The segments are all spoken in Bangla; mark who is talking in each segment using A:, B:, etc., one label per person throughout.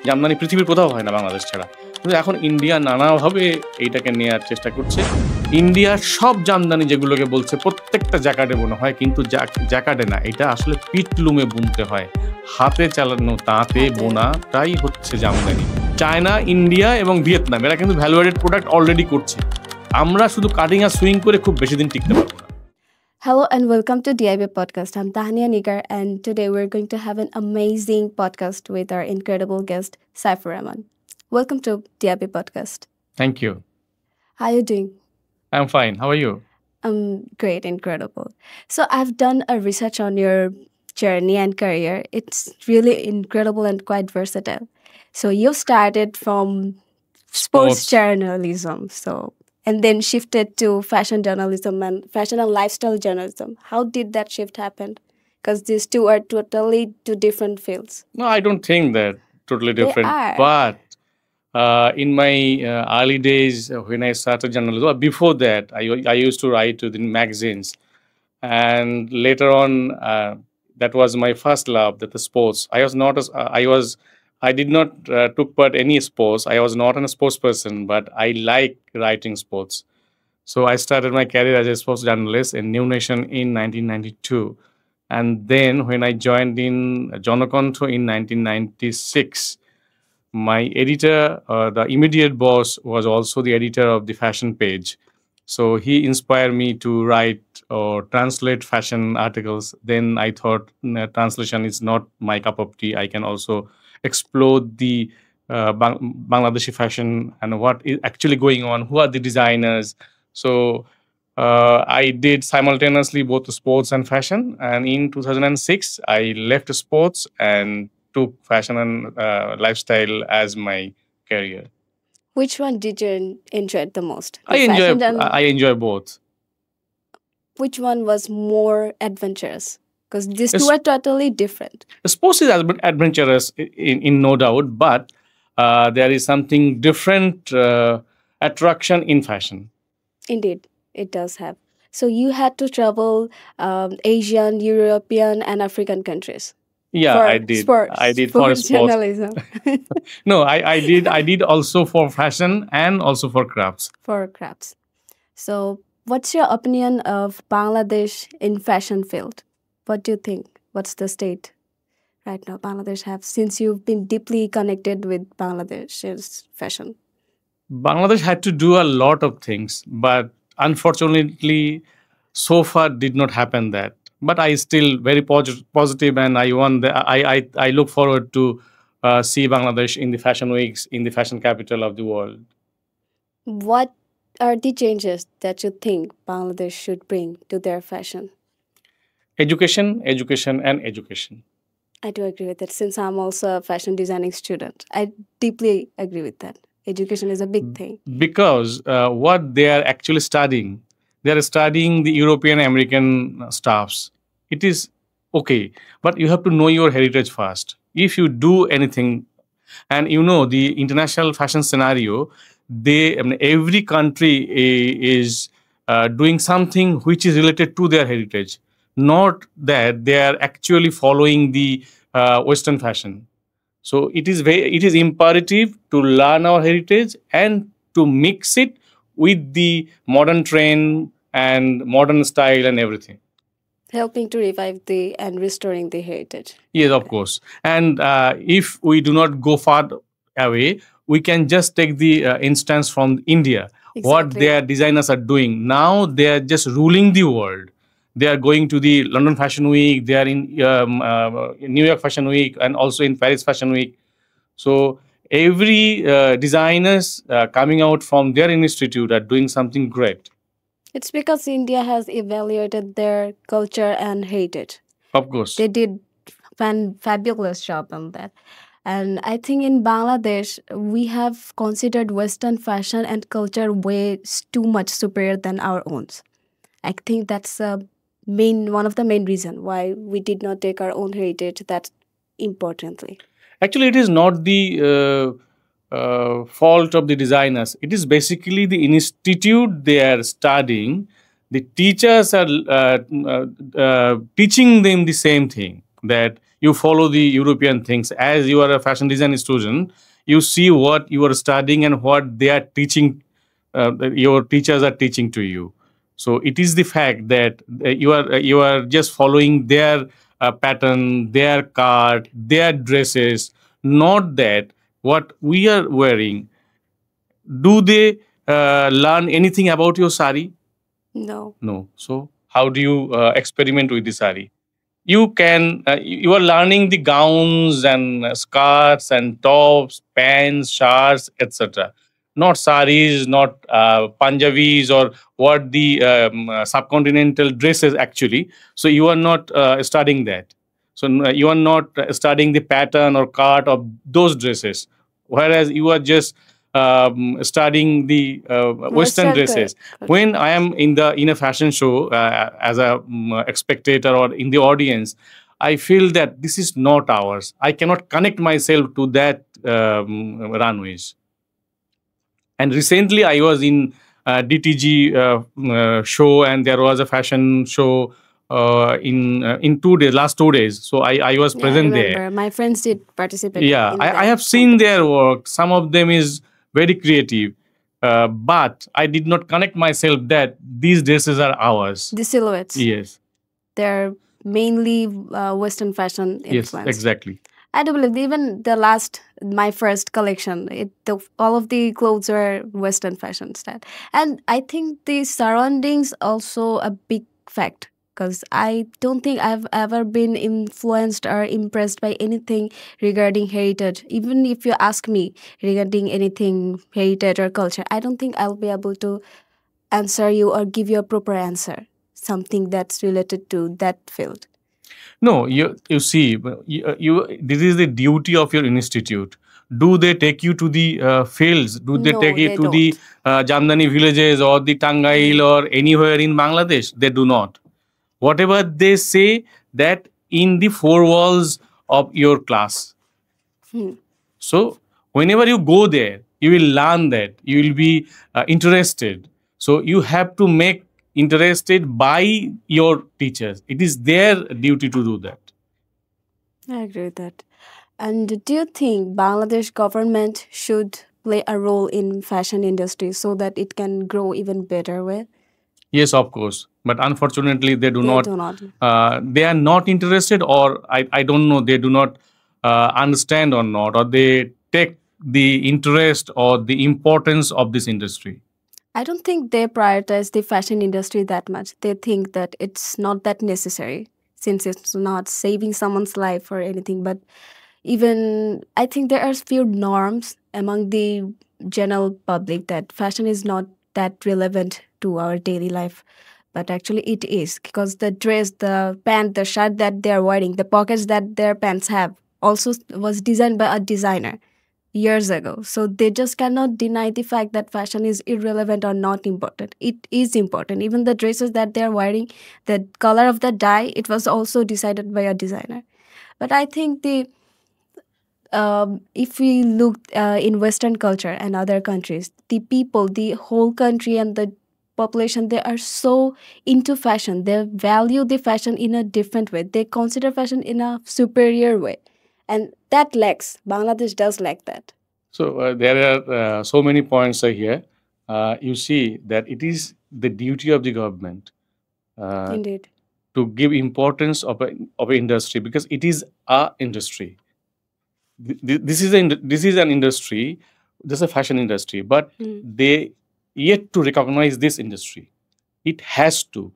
A: জামদানি পৃথিবীর কোথাও হয় না বাংলাদেশ ছাড়া। কিন্তু এখন ইন্ডিয়া নানাভাবে এইটাকে নেয়ার চেষ্টা করছে। ইন্ডিয়ার সব জামদানি যেগুলোকে বলছে প্রত্যেকটা জ্যাকার্ডে বোনা হয়, কিন্তু জ্যাকার্ডে না, এটা আসলে পিটলুমে বুনতে হয়। হাতে চালানো তাঁতে
B: হাতে।
A: বোনাটাই হচ্ছে জামদানি। চায়না, ইন্ডিয়া এবং ভিয়েতনাম এরা কিন্তু ভ্যালু অ্যাডেড প্রোডাক্ট অলরেডি করছে। আমরা শুধু কাটিং আর সুইং করে খুব বেশি দিন টিকতে পারবো না।
B: Hello and welcome to DIB Podcast. I'm Tahania Nigar, and today we're going to have an amazing podcast with our incredible guest, Saifur Rahman. Welcome to DIB Podcast.
A: Thank you.
B: How are you doing?
A: I'm fine. How are you?
B: I'm great, incredible. So I've done a research on your journey and career. It's really incredible and quite versatile. So you started from sports journalism, and then shifted to fashion journalism and fashion and lifestyle journalism. How did that shift happen? Because these two are totally two different fields.
A: No, I don't think they're totally different.
B: are.
A: But in my early days when I started journalism, before that, I used to write to the magazines. And later on, that was my first love, that the sports. I did not took part any sports. I was not a sports person, but I like writing sports. So I started my career as a sports journalist in New Nation in 1992. And then when I joined in Jonokonto in 1996, my editor, the immediate boss, was also the editor of the fashion page. So he inspired me to write or translate fashion articles. Then I thought translation is not my cup of tea. I can also explore the Bangladeshi fashion and what is actually going on, who are the designers. So I did simultaneously both sports and fashion. And in 2006, I left sports and took fashion and lifestyle as my career.
B: Which one did you enjoy the most?
A: I enjoy both.
B: Which one was more adventurous? Because these two are totally different.
A: Sports is adventurous in no doubt, but there is something different attraction in fashion.
B: Indeed, it does have. So you had to travel Asian, European, and African countries.
A: Yeah,
B: for
A: I did.
B: Sports,
A: I did for sports.
B: Journalism.
A: No, I did also for fashion and also for crafts.
B: For crafts. So, what's your opinion of Bangladesh in fashion field? What do you think? What's the state right now Bangladesh have, since you've been deeply connected with Bangladesh's fashion?
A: Bangladesh had to do a lot of things, but unfortunately, so far did not happen that. But I still very positive, and I look forward to see Bangladesh in the fashion weeks in the fashion capital of the world.
B: What are the changes that you think Bangladesh should bring to their fashion?
A: Education, education, and education.
B: I do agree with that. Since I'm also a fashion designing student, I deeply agree with that. Education is a big thing.
A: Because what they are actually studying, they are studying the European American stuffs. It is okay, but you have to know your heritage first. If you do anything, and you know the international fashion scenario, every country is doing something which is related to their heritage. Not that they are actually following the Western fashion. So it is imperative to learn our heritage and to mix it with the modern trend and modern style and everything.
B: Helping to revive and restoring the heritage.
A: Yes, of course. And if we do not go far away, we can just take the instance from India. Exactly. What their designers are doing. Now they are just ruling the world. They are going to the London Fashion Week. They are in New York Fashion Week and also in Paris Fashion Week. So every designers coming out from their institute are doing something great.
B: It's because India has evaluated their culture and heritage.
A: Of course.
B: They did fabulous job on that. And I think in Bangladesh, we have considered Western fashion and culture way too much superior than our own. I think that's one of the main reasons why we did not take our own heritage that importantly.
A: Actually, it is not the fault of the designers. It is basically the institute they are studying. The teachers are teaching them the same thing, that you follow the European things. As you are a fashion design student, you see what you are studying and what they are teaching, your teachers are teaching to you. So it is the fact that you are just following their pattern, their card, their dresses, not that what we are wearing. Do they learn anything about your sari?
B: No.
A: No. So how do you experiment with the sari? You are learning the gowns and skirts and tops, pants, shirts, etc. Not saris, not Punjabis, or what the subcontinental dresses actually. So you are not studying that. So you are not studying the pattern or cut of those dresses, whereas you are just studying the Western
B: Western
A: dresses.
B: culture.
A: When I am in a fashion show as a spectator or in the audience, I feel that this is not ours. I cannot connect myself to that runways. And recently, I was in DTG show, and there was a fashion show in 2 days, last 2 days. So I was
B: Yeah, I
A: present there.
B: remember. My friends did participate
A: Yeah,
B: in
A: I
B: that
A: have seen
B: competition.
A: their work. Some of them is very creative, but I did not connect myself that these dresses are ours.
B: The silhouettes,
A: Yes,
B: they're mainly Western fashion
A: yes,
B: influenced.
A: exactly.
B: I do believe even my first collection, all of the clothes were Western fashion style. And I think the surroundings also a big fact because I don't think I've ever been influenced or impressed by anything regarding heritage. Even if you ask me regarding anything heritage or culture, I don't think I'll be able to answer you or give you a proper answer, something that's related to that field.
A: No, you see, this is the duty of your institute. Do they take you to the fields? Do they take
B: No,
A: you
B: they
A: to the
B: don't.
A: Jamdani villages or the Tangail or anywhere in Bangladesh? They do not. Whatever they say, that in the four walls of your class.
B: Hmm.
A: So whenever you go there, you will learn that, you will be interested. So you have to make interested by your teachers. It is their duty to do that.
B: I agree with that. And do you think Bangladesh government should play a role in fashion industry so that it can grow even better way?
A: Yes, of course. But unfortunately, they do
B: They
A: not.
B: do not.
A: They are not interested, or I don't know. They do not understand or not, or they take the interest or the importance of this industry.
B: I don't think they prioritize the fashion industry that much. They think that it's not that necessary since it's not saving someone's life or anything. But even I think there are few norms among the general public that fashion is not that relevant to our daily life. But actually, it is because the dress, the pant, the shirt that they're wearing, the pockets that their pants have also was designed by a designer years ago. So they just cannot deny the fact that fashion is irrelevant or not important. It is important. Even the dresses that they're wearing, the color of the dye, it was also decided by a designer. But I think if we look in Western culture and other countries, the people, the whole country and the population, they are so into fashion. They value the fashion in a different way. They consider fashion in a superior way. And that lacks. Bangladesh does lack that.
A: So there are so many points here. You see that it is the duty of the government uh,
B: Indeed.
A: to give importance of a industry, because it is a industry. This is an industry, this is a fashion industry, but
B: Mm.
A: they yet to recognize this industry. It has to.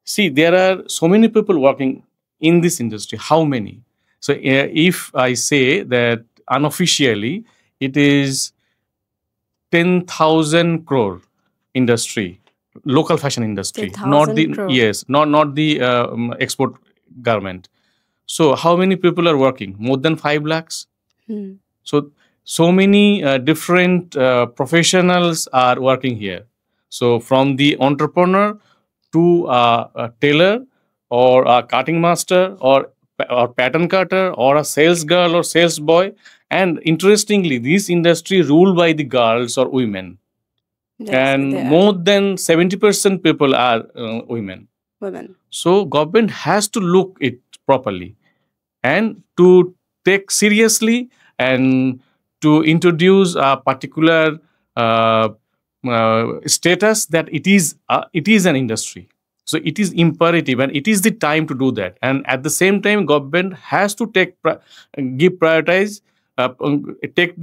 A: See, there are so many people working in this industry. How many? So if I say that unofficially, it is 10,000 crore industry, local fashion industry, not
B: 10,000
A: the,
B: crore.
A: yes, not the export garment. So how many people are working? More than 5 lakhs.
B: Hmm.
A: So many different professionals are working here. So from the entrepreneur to a tailor or a cutting master or pattern cutter or a sales girl or sales boy. And interestingly, this industry ruled by the girls or women,
B: Yes,
A: and
B: they are
A: more than 70% people are women.
B: women.
A: So government has to look it properly, and to take seriously and to introduce a particular uh, status that it is an industry. So it is imperative and it is the time to do that. And at the same time, government has to take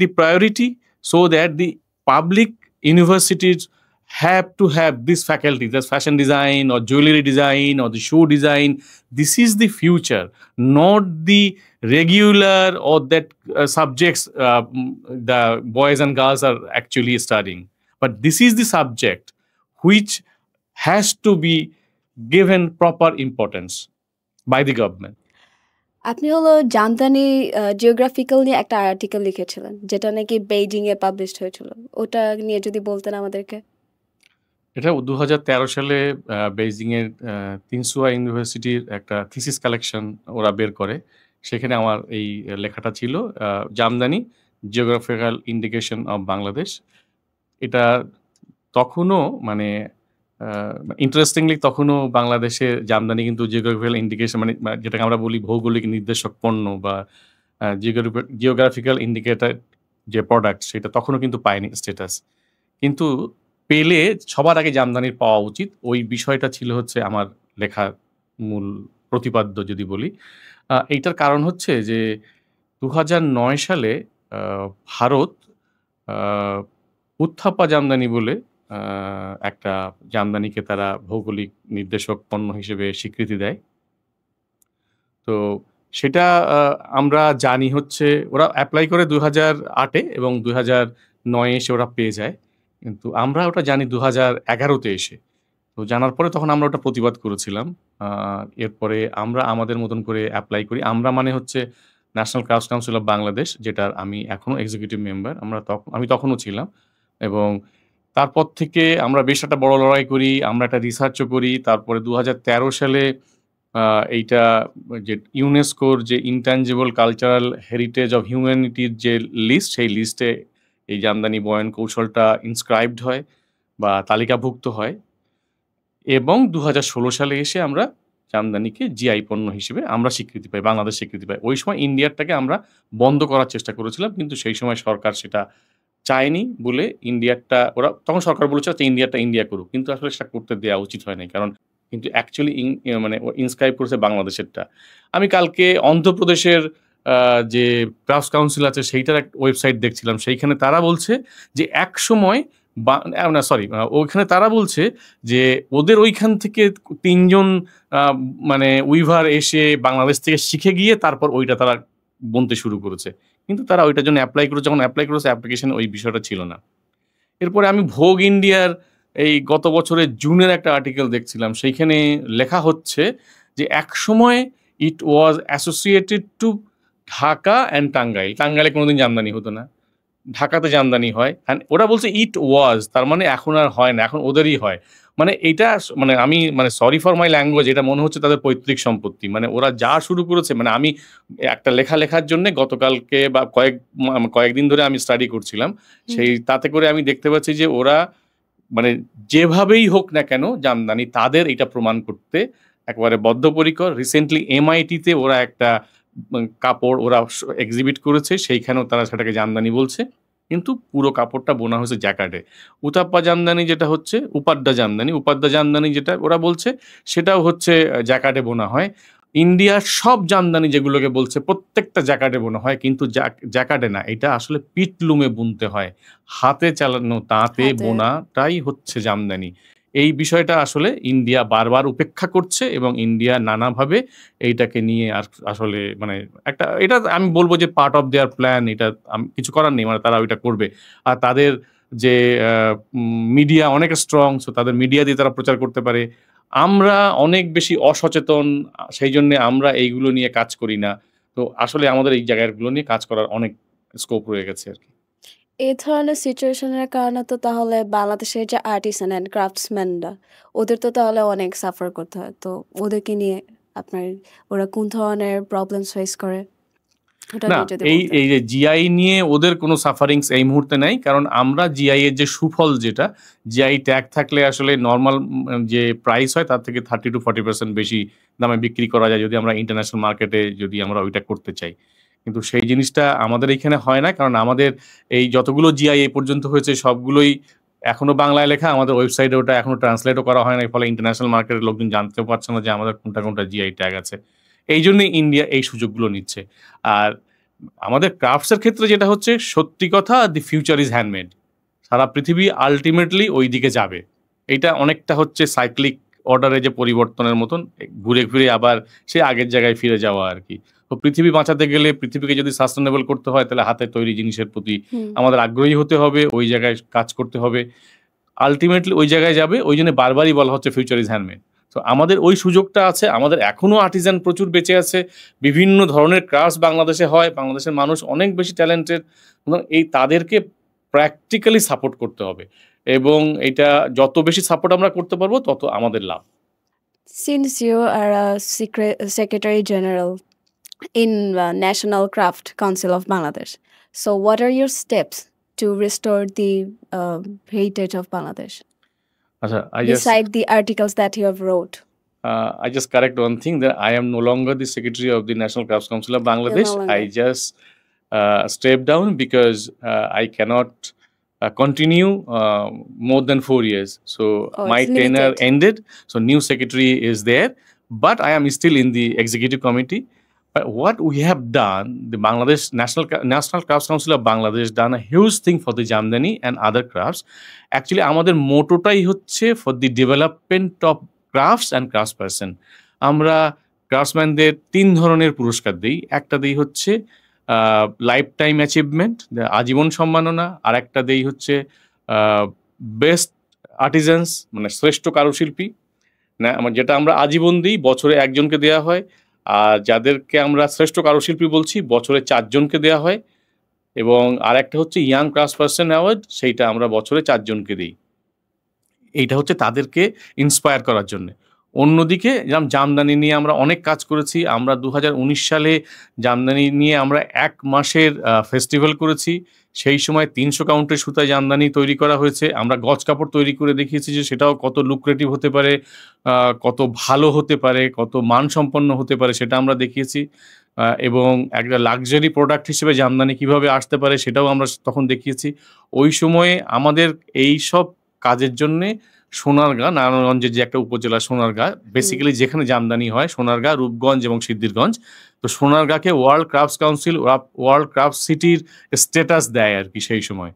A: the priority so that the public universities have to have this faculty, that's fashion design or jewelry design or the shoe design. This is the future, not the regular or that subjects the boys and girls are actually studying. But this is the subject which has to be given proper importance by the government.
B: আপনি হলো জামদানি জিওগ্রাফিক্যাল নিয়ে একটা আর্টিকেল লিখেছিলেন, যেটা নাকি বেইজিংয়ে পাবলিশড হয়েছিল। ওটা নিয়ে যদি বলতেন আমাদেরকে।
A: এটা 2013 সালে বেইজিংয়ের তিনসুয়া ইউনিভার্সিটির একটা থিসিস কালেকশন ওরা বের করে। সেখানে আমার এই লেখাটা ছিল, Jamdani geographical indication of Bangladesh. এটা তখনও মানে ইন্টারেস্টিংলি তখনও বাংলাদেশে জামদানি কিন্তু জিওগ্রাফিক্যাল ইন্ডিকেশন মানে যেটাকে আমরা বলি ভৌগোলিক নির্দেশক পণ্য বা জিওগ্রাফিক্যাল ইন্ডিকেটর যে প্রোডাক্ট, সেটা তখনও কিন্তু পায়নি স্ট্যাটাস। কিন্তু পেলে সবার আগে জামদানির পাওয়া উচিত, ওই বিষয়টা ছিল হচ্ছে আমার লেখার মূল প্রতিপাদ্য যদি বলি। এইটার কারণ হচ্ছে যে 2009 সালে ভারত উত্থাপা জামদানি বলে একটা জামদানিকে তারা ভৌগোলিক নির্দেশক পণ্য হিসেবে স্বীকৃতি দেয়। তো সেটা আমরা জানি হচ্ছে ওরা অ্যাপ্লাই করে 2008-এ এবং 2009-এ এসে ওরা পেয়ে যায়। কিন্তু আমরা ওটা জানি 2011-তে এসে। তো জানার পরে তখন আমরা ওটা প্রতিবাদ করেছিলাম। এরপরে আমরা আমাদের মতন করে অ্যাপ্লাই করি। আমরা মানে হচ্ছে national crafts council of Bangladesh, যেটার আমি এখনও এক্সিকিউটিভ মেম্বার। আমি তখনও ছিলাম এবং তারপর থেকে আমরা বেশ একটা বড় লড়াই করি, আমরা একটা রিসার্চও করি। তারপরে 2013 সালে এইটা যে ইউনেস্কোর যে ইনট্যাঞ্জিবল কালচারাল হেরিটেজ অফ হিউম্যানিটির যে লিস্ট, সেই লিস্টে এই জামদানি বয়ন কৌশলটা ইনস্ক্রাইবড হয় বা তালিকাভুক্ত হয়। এবং 2016 সালে এসে আমরা জামদানিকে জিআই পণ্য হিসেবে আমরা স্বীকৃতি পাই, বাংলাদেশ স্বীকৃতি পাই। ওই সময় ইন্ডিয়ারটাকে আমরা বন্ধ করার চেষ্টা করেছিলাম, কিন্তু সেই সময় সরকার সেটা চায়নি বলে ইন্ডিয়ারটা ওরা তখন সরকার বলেছে যে ইন্ডিয়ারটা ইন্ডিয়া করুক, কিন্তু আসলে সেটা করতে দেওয়া উচিত হয় নাই, কারণ কিন্তু অ্যাকচুয়ালি মানে ইনস্ক্রাইব করেছে বাংলাদেশেরটা। আমি কালকে অন্ধ্রপ্রদেশের যে ক্রাফটস কাউন্সিল আছে সেইটার একটা ওয়েবসাইট দেখছিলাম, সেইখানে তারা বলছে যে এক সময় ওইখানে তারা বলছে যে ওদের ওইখান থেকে 3 জন মানে উইভার এসে বাংলাদেশ থেকে শিখে গিয়ে তারপর ওইটা তারা বুনতে শুরু করেছে, কিন্তু তারা ওইটার জন্য অ্যাপ্লাই করেছে অ্যাপ্লিকেশনে ওই বিষয়টা ছিল না। এরপরে আমি ভোগ ইন্ডিয়ার এই গত বছরের জুনের একটা আর্টিকেল দেখছিলাম, সেইখানে লেখা হচ্ছে যে এক সময় it was associated to Dhaka and Tangail. টাঙ্গাইলে কোনোদিন জামদানি হতো না, ঢাকাতে জামদানি হয়। অ্যান্ড ওরা বলছে ইট ওয়াজ, তার মানে এখন আর হয় না, এখন ওদেরই হয়। মানে এইটা মানে আমি মানে সরি ফর মাই ল্যাঙ্গুয়েজ, এটা মনে হচ্ছে তাদের পৈতৃক সম্পত্তি। মানে ওরা যা শুরু করেছে, মানে আমি একটা লেখার জন্য গতকালকে বা কয়েকদিন ধরে আমি স্টাডি করছিলাম, সেই তাতে করে আমি দেখতে পাচ্ছি যে ওরা মানে যেভাবেই হোক না কেন জামদানি তাদের এটা প্রমাণ করতে একেবারে বদ্ধপরিকর। রিসেন্টলি MIT-তে ওরা একটা কাপড় ওরা এক্সিবিট করেছে, সেইখানেও তারা সেটাকে জামদানি বলছে, কিন্তু পুরো কাপড়টা বোনা হয়েছে জ্যাকার্ডে। উতাপ্পা জামদানি যেটা হচ্ছে উপাড্ডা জামদানি যেটা ওরা বলছে সেটাও হচ্ছে জ্যাকার্ডে বোনা হয়। ইন্ডিয়ার সব জামদানি যেগুলোকে বলছে প্রত্যেকটা জ্যাকার্ডে বোনা হয়, কিন্তু জ্যাকার্ডে না, এটা আসলে পিটলুমে বুনতে হয়, হাতে চালানো তাঁতে বোনাটাই হচ্ছে জামদানি। এই বিষয়টা আসলে ইন্ডিয়া বারবার উপেক্ষা করছে এবং ইন্ডিয়া নানাভাবে এইটাকে নিয়ে আসলে মানে এটা আমি বলবো যে পার্ট অফ দেয়ার প্ল্যান, এটা কিছু করার নেই, মানে তারা ওইটা করবে। আর তাদের যে মিডিয়া অনেক স্ট্রং, সো তাদের মিডিয়া দিয়ে তারা প্রচার করতে পারে। আমরা অনেক বেশি অসচেতন, সেই জন্য আমরা এইগুলো নিয়ে কাজ করি না। তো আসলে আমাদের এই জায়গাগুলো নিয়ে কাজ করার অনেক স্কোপ রয়ে গেছে আর কি।
B: এই ধরনের সিচুয়েশনের কারণে তো তাহলে বাংলাদেশের যে আর্টিসান অ্যান্ড ক্রাফটসম্যানরা ওদের তো তাহলে অনেক সাফার করতে হয়। তো ওদেরকে নিয়ে ওরা কোন ধরনের প্রবলেমস ফেস করে? ওটা
A: না,
B: নিয়ে যদি
A: এই
B: বলতেন।
A: এই যে জিআই নিয়ে ওদের কোনো সাফারিংস এই মুহূর্তে নাই, কারণ আমরা জিআই এর যে সুফল, যেটা জিআই ট্যাগ থাকলে আসলে নর্মাল যে প্রাইস হয় তার থেকে 30-40% বেশি দামে বিক্রি করা যায় যদি আমরা ইন্টারন্যাশনাল মার্কেটে যদি আমরা ওইটা করতে চাই। কিন্তু সেই জিনিসটা আমাদের এখানে হয় না, কারণ আমাদের এই যতগুলো জিআই এ পর্যন্ত হয়েছে সবগুলোই এখনো বাংলায় লেখা, আমাদের ওয়েবসাইটে ওটা এখনো ট্রান্সলেটও করা হয় না, ফলে ইন্টারন্যাশনাল মার্কেটের লোকজন জানতেও পারছে না যে আমাদের কোনটা কোনটা জিআই ট্যাগ আছে। এই জন্যই ইন্ডিয়া এই সুযোগগুলো নিচ্ছে। আর আমাদের ক্রাফটসের ক্ষেত্রে যেটা হচ্ছে, সত্যি কথা, দি ফিউচার ইজ হ্যান্ডমেড। সারা পৃথিবী আলটিমেটলি ওই দিকে যাবে। এটা অনেকটা হচ্ছে সাইক্লিক অর্ডারে যে পরিবর্তনের মতন, ঘুরে ফিরে আবার সে আগের জায়গায় ফিরে যাওয়া আর কি। তো পৃথিবী বাঁচাতে গেলে, পৃথিবীকে যদি সাস্টেনেবল করতে হয়, তাহলে হাতে তৈরি জিনিসের প্রতি আমাদের আগ্রহী হতে হবে, ওই জায়গায় কাজ করতে হবে। আলটিমেটলি ওই জায়গায় যাবে, ওই জন্য বারবারই বলা হচ্ছে ফিউচার ইজ হ্যান্ডমেড। তো আমাদের ওই সুযোগটা আছে, আমাদের এখনো আর্টিজান প্রচুর বেঁচে আছে, বিভিন্ন ধরনের ক্রাফটস বাংলাদেশে হয়, বাংলাদেশের মানুষ অনেক বেশি ট্যালেন্টেড, এই তাদেরকে প্র্যাকটিক্যালি সাপোর্ট করতে হবে, এবং এটা যত বেশি সাপোর্ট আমরা করতে পারবো তত আমাদের লাভ।
B: Since you are a Secretary General in National Craft Council of Bangladesh, so what are your steps to restore the heritage of Bangladesh?
A: আচ্ছা,
B: Beside the articles that you have wrote.
A: I just correct one thing, that I am no longer the secretary of the National Crafts Council of Bangladesh.
B: You're no longer.
A: I just stepped down because I cannot continue more than 4 years. So my
B: it's
A: tenure
B: limited.
A: ended. So new secretary is there, but I am still in the executive committee. But what we have done, the Bangladesh National Crafts Council of Bangladesh done a huge thing for the Jamdani and other crafts. Actually, আমাদের মোটোটাই হচ্ছে for the development of crafts and crafts person. আমরা ক্রাফটসম্যানদের 3 ধরনের পুরস্কার দিই। একটা দিই হচ্ছে লাইফ টাইম অ্যাচিভমেন্ট, আজীবন সম্মাননা। আর একটা দেই হচ্ছে বেস্ট আর্টিজানস, মানে শ্রেষ্ঠ কারুশিল্পী, না যেটা আমরা আজীবন দিই, বছরে একজনকে দেওয়া হয়। আর যাদেরকে আমরা শ্রেষ্ঠ কারুশিল্পী বলছি, বছরে 4 জনকে দেওয়া হয়। এবং আর একটা হচ্ছে ইয়াং ক্রাফটস পার্সন অ্যাওয়ার্ড, সেইটা আমরা বছরে 4 জনকে দিই। এইটা হচ্ছে তাদেরকে ইন্সপায়ার করার জন্য। অন্যদিকে যেমন জামদানি নিয়ে আমরা অনেক কাজ করেছি। আমরা 2019 সালে জামদানি নিয়ে আমরা 1 মাসের ফেস্টিভ্যাল করেছি। সেই সময় 300 কাউন্টের সুতায় জামদানি তৈরি করা হয়েছে। আমরা গজ কাপড় তৈরি করে দেখিয়েছি যে সেটাও কত লুক্রেটিভ হতে পারে, কত ভালো হতে পারে, কত মানসম্পন্ন হতে পারে, সেটা আমরা দেখিয়েছি। এবং একটা লাক্সারি প্রোডাক্ট হিসেবে জামদানি কিভাবে আসতে পারে সেটাও আমরা তখন দেখিয়েছি। ওই সময়ে আমাদের এইসব কাজের জন্যে সোনারগাঁ, নারায়ণগঞ্জের যে একটা উপজেলা সোনারগাঁ, বেসিক্যালি যেখানে জামদানি হয়, সোনারগাঁ, রূপগঞ্জ এবং সিদ্ধিরগঞ্জ। তো সোনারগাঁকে world crafts council world craft সিটির স্ট্যাটাস দেয় আর কি সেই সময়।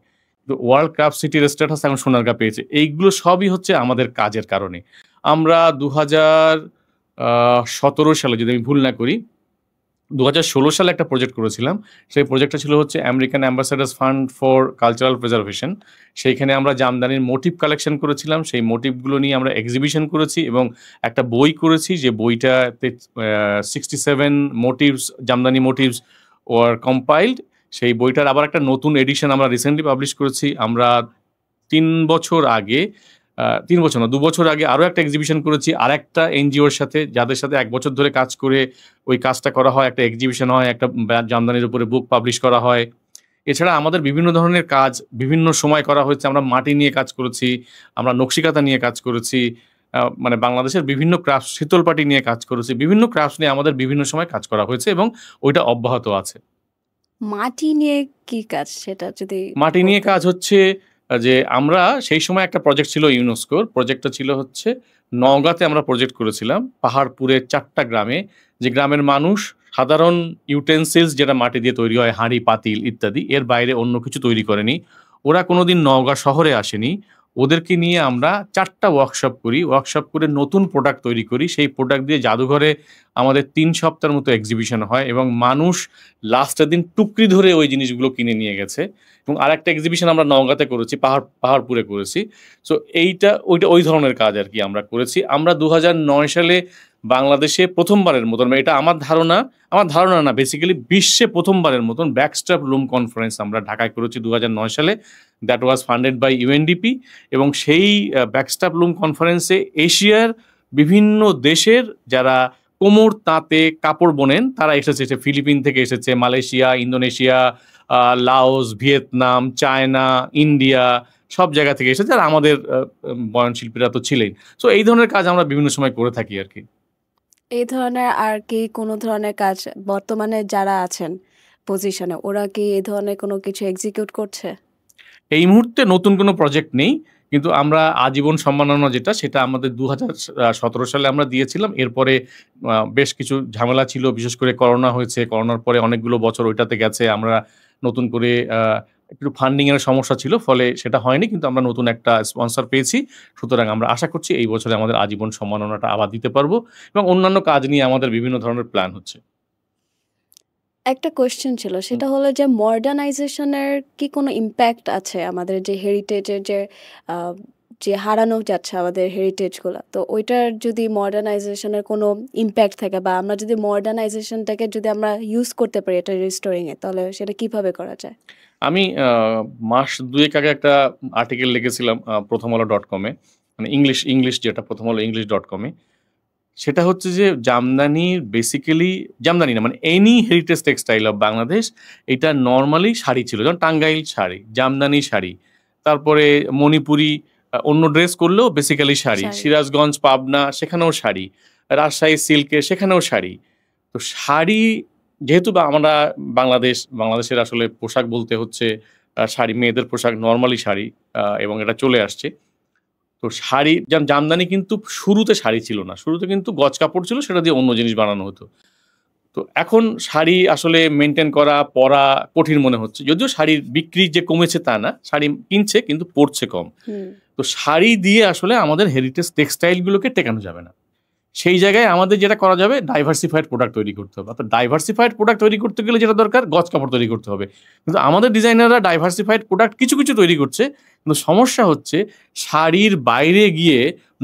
A: তো ওয়ার্ল্ড ক্রাফট সিটির স্ট্যাটাস এখন সোনারগাঁ পেয়েছে। এইগুলো সবই হচ্ছে আমাদের কাজের কারণে। আমরা 2017 সালে, যদি আমি ভুল না করি, 2016 সালে একটা প্রজেক্ট করেছিলাম। সেই প্রজেক্টটা ছিল হচ্ছে American ambassadors fund for cultural preservation. সেইখানে আমরা জামদানির মোটিভ কালেকশন করেছিলাম। সেই মোটিভগুলো নিয়ে আমরা এক্সিবিশন করেছি এবং একটা বই করেছি, যে বইটাতে 67 motifs, jamdani motifs were compiled. সেই বইটার আবার একটা নতুন এডিশন আমরা রিসেন্টলি পাবলিশ করেছি। আমরা 3 বছর আগে, 3 বছর না, 2 বছর আগে আরও একটা এক্সিবিশন করেছি আরেকটা এনজিওর সাথে, যাদের সাথে 1 বছর ধরে কাজ করে ওই কাজটা করা হয়। একটা এক্সিবিশন হয়, একটা জামদানির উপরে বুক পাবলিশ করা হয়। এছাড়া আমাদের বিভিন্ন ধরনের কাজ বিভিন্ন সময় করা হয়েছে। আমরা মাটি নিয়ে কাজ করেছি, আমরা নকশিকাঁথা নিয়ে কাজ করেছি, মানে বাংলাদেশের বিভিন্ন ক্রাফট, শীতলপাটি নিয়ে কাজ করেছি। বিভিন্ন ক্রাফটস নিয়ে আমাদের বিভিন্ন সময় কাজ করা হয়েছে এবং ওইটা অব্যাহত আছে।
B: মাটি নিয়ে কি কাজ, সেটা যদি
A: মাটি নিয়ে কাজ হচ্ছে যে আমরা সেই সময় একটা প্রজেক্ট ছিল ইউনেস্কোর। প্রজেক্টটা ছিল হচ্ছে নওগাঁতে আমরা প্রজেক্ট করেছিলাম, পাহাড়পুরের 4টা গ্রামে, যে গ্রামের মানুষ সাধারণ ইউটেন্সিলস যেটা মাটি দিয়ে তৈরি হয়, হাঁড়ি পাতিল ইত্যাদি, এর বাইরে অন্য কিছু তৈরি করেনি। ওরা কোনোদিন নওগাঁ শহরে আসেনি। ওদেরকে নিয়ে আমরা 4টা ওয়ার্কশপ করি, ওয়ার্কশপ করে নতুন প্রোডাক্ট তৈরি করি। সেই প্রোডাক্ট দিয়ে জাদুঘরে আমাদের 3 সপ্তাহের মতো এক্সিবিশন হয় এবং মানুষ লাস্টের দিন টুকরি ধরে ওই জিনিসগুলো কিনে নিয়ে গেছে। এবং আরেকটা এক্সিবিশন আমরা নওগাঁতে করেছি, পাহাড়পুরে করেছি। সো ওইটা ওই ধরনের কাজ আর কি আমরা করেছি। আমরা 2009 সালে বাংলাদেশে প্রথমবারের মতন, এটা আমার ধারণা না, বেসিক্যালি বিশ্বে প্রথমবারের মতন ব্যাকস্ট্র্যাপ লুম কনফারেন্স আমরা ঢাকায় করেছি 2009 সালে। That was funded by UNDP. এবং সেই ব্যাকস্ট্র্যাপ লুম কনফারেন্সে এশিয়ার বিভিন্ন দেশের যারা কোমর তাঁতে কাপড় বোনেন তারা এসেছে ফিলিপিন থেকে এসেছে, Malaysia, Indonesia, Laos, Vietnam, China, India সব জায়গা থেকে এসেছে। আর আমাদের বয়ন শিল্পীরা তো ছিলেন। সো এই ধরনের কাজ আমরা বিভিন্ন সময় করে থাকি আর কি।
B: এই ধরনের আর কি কোনো ধরনের কাজ বর্তমানে যারা আছেন পজিশনে ওরা কি এই ধরনের কোনো কিছু এক্সিকিউট করছে?
A: এই মুহূর্তে নতুন কোনো প্রজেক্ট নেই, কিন্তু আমরা আজীবন সম্মাননা যেটা সেটা আমাদের 2017 সালে আমরা দিয়েছিলাম। এরপরে বেশ কিছু ঝামেলা ছিল, বিশেষ করে করোনা হয়েছে। করোনার পরে অনেকগুলো বছর ওইটাতে গেছে। আমরা নতুন করে একটু ফান্ডিং এর সমস্যা ছিল, ফলে সেটা হয়নি। কিন্তু আমরা নতুন একটা স্পন্সর পেয়েছি। সুতরাং আমরা আশা করছি এই বছরে আমাদের আজীবন সম্মাননাটা আবার দিতে পারবো, এবং অন্যান্য কাজ নিয়ে আমাদের বিভিন্ন ধরনের প্ল্যান হচ্ছে।
B: একটা কোয়েশ্চেন ছিল, সেটা হলো যে মডার্নাইজেশনের কি কোনো ইম্প্যাক্ট আছে আমাদের যে হেরিটেজের যে হারানো যাচ্ছে আমাদের হেরিটেজগুলো, তো ওইটার যদি মডার্নাইজেশনের কোনো ইম্প্যাক্ট থাকে বা আমরা যদি মডার্নাইজেশনটাকে যদি আমরা ইউজ করতে পারি এটা রিস্টোরিংয়ে, তাহলে সেটা কিভাবে করা যায়?
A: আমি মাস ২ আগে একটা আর্টিকেল লিখেছিলাম প্রথম আলো .com-এ, মানে ইংলিশ যেটা প্রথম আলো english.com-এ। সেটা হচ্ছে যে জামদানি না, মানে any heritage textile of Bangladesh, এটা নরমালি শাড়ি ছিল। যেমন টাঙ্গাইল শাড়ি, জামদানি শাড়ি, তারপরে মণিপুরি অন্য ড্রেস করলেও বেসিক্যালি শাড়ি,
B: শাড়ি।
A: সিরাজগঞ্জ, পাবনা সেখানেও শাড়ি, রাজশাহী সিল্কে সেখানেও শাড়ি। তো শাড়ি যেহেতু আমরা বাংলাদেশের আসলে পোশাক বলতে হচ্ছে শাড়ি, মেয়েদের পোশাক নরমালি শাড়ি, এবং এটা চলে আসছে। তো শাড়ি জামদানি কিন্তু শুরুতে শাড়ি ছিল না। শুরুতে কিন্তু গজ কাপড় ছিল, সেটা দিয়ে অন্য জিনিস বানানো হতো। তো এখন শাড়ি আসলে মেইনটেইন করা, পরা কঠিন মনে হচ্ছে। যদিও শাড়ির বিক্রি যে কমেছে তা না, শাড়ি কিনছে কিন্তু পরছে কম।
B: হুম।
A: তো শাড়ি দিয়ে আসলে আমাদের হেরিটেজ টেক্সটাইল গুলোকে টেকানো যাবে না। সেই জায়গায় আমাদের যেটা করা যাবে, ডাইভার্সিফাইড প্রোডাক্ট তৈরি করতে হবে। অর্থাৎ ডাইভার্সিফাইড প্রোডাক্ট তৈরি করতে গেলে যেটা দরকার, গজ কাপড় তৈরি করতে হবে। কিন্তু আমাদের ডিজাইনাররা ডাইভার্সিফাইড প্রোডাক্ট কিছু তৈরি করছে। কিন্তু সমস্যা হচ্ছে শাড়ির বাইরে গিয়ে